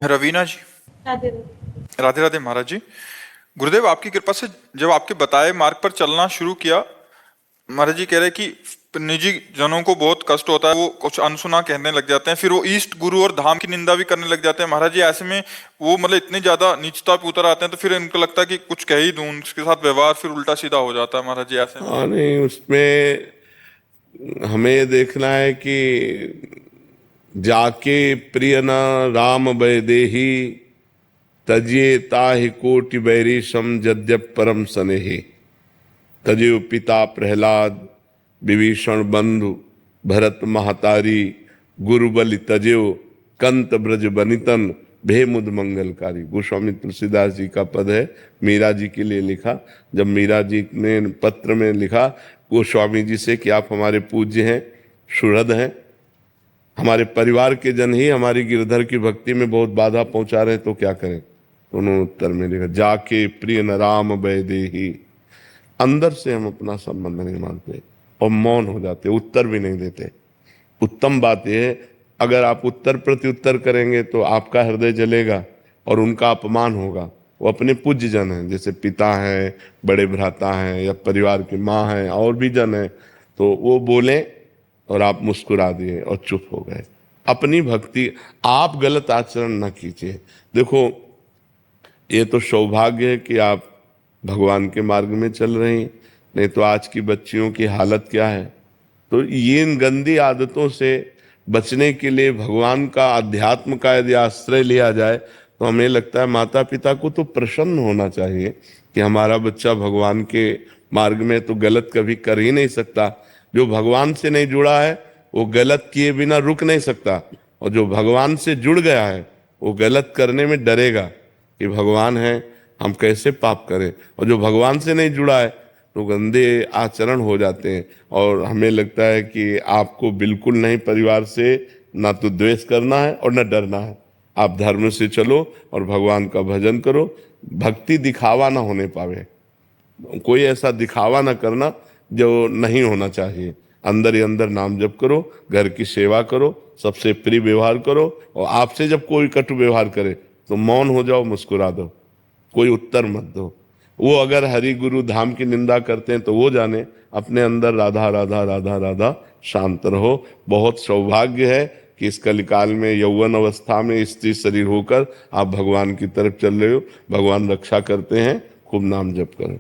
रवीना जी, राधे राधे राधे महाराज जी। गुरुदेव आपकी कृपा से जब आपके बताए मार्ग पर चलना शुरू किया, महाराज जी कह रहे कि निजी जनों को बहुत कष्ट होता है, वो कुछ अनसुना कहने लग जाते हैं, फिर वो ईष्ट गुरु और धाम की निंदा भी करने लग जाते हैं। महाराज जी ऐसे में वो मतलब इतनी ज्यादा नीचता पे उतर आते हैं, तो फिर उनको लगता है कि कुछ कह ही दूं, उसके साथ व्यवहार फिर उल्टा सीधा हो जाता है। महाराज जी ऐसे में हाँ, नहीं, उसमें हमें ये देखना है कि जाके प्रिय न राम वैदेही तजिए ताहि कोटि बैरी सम जद्यप परम सनेही। तजियो पिता प्रहलाद विभीषण बंधु भरत महतारी गुरु बलि तजियो कंत ब्रज बनितन भेमुद मंगलकारी। गोस्वामी तुलसीदास जी का पद है, मीरा जी के लिए लिखा। जब मीरा जी ने पत्र में लिखा गोस्वामी जी से कि आप हमारे पूज्य हैं, सुहृद हैं, हमारे परिवार के जन ही हमारी गिरधर की भक्ति में बहुत बाधा पहुंचा रहे हैं, तो क्या करें। तो उन्होंने उत्तर में लिखा जाके प्रिय न राम वैदेही। अंदर से हम अपना संबंध नहीं मानते और मौन हो जाते, उत्तर भी नहीं देते। उत्तम बात यह है, अगर आप उत्तर प्रत्युत्तर करेंगे तो आपका हृदय जलेगा और उनका अपमान होगा। वो अपने पूज्य जन हैं, जैसे पिता हैं, बड़े भ्राता हैं, या परिवार की माँ हैं, और भी जन हैं, तो वो बोले और आप मुस्कुरा दिए और चुप हो गए। अपनी भक्ति, आप गलत आचरण न कीजिए। देखो, ये तो सौभाग्य है कि आप भगवान के मार्ग में चल रही हैं, नहीं तो आज की बच्चियों की हालत क्या है। तो ये इन गंदी आदतों से बचने के लिए भगवान का, अध्यात्म का यदि आश्रय लिया जाए तो हमें लगता है माता पिता को तो प्रसन्न होना चाहिए कि हमारा बच्चा भगवान के मार्ग में तो गलत कभी कर ही नहीं सकता। जो भगवान से नहीं जुड़ा है वो गलत किए बिना रुक नहीं सकता, और जो भगवान से जुड़ गया है वो गलत करने में डरेगा कि भगवान है, हम कैसे पाप करें। और जो भगवान से नहीं जुड़ा है तो गंदे आचरण हो जाते हैं। और हमें लगता है कि आपको बिल्कुल नहीं परिवार से ना तो द्वेष करना है और ना डरना है। आप धर्म से चलो और भगवान का भजन करो। भक्ति दिखावा ना होने पावे, कोई ऐसा दिखावा ना करना जो नहीं होना चाहिए। अंदर ही अंदर नाम जप करो, घर की सेवा करो, सबसे प्रिय व्यवहार करो, और आपसे जब कोई कटु व्यवहार करे तो मौन हो जाओ, मुस्कुरा दो, कोई उत्तर मत दो। वो अगर हरि गुरु धाम की निंदा करते हैं तो वो जाने, अपने अंदर राधा राधा राधा राधा शांत रहो। बहुत सौभाग्य है कि इस कलिकाल में यौवन अवस्था में स्त्री शरीर होकर आप भगवान की तरफ चल रहे हो। भगवान रक्षा करते हैं, खूब नाम जप करो।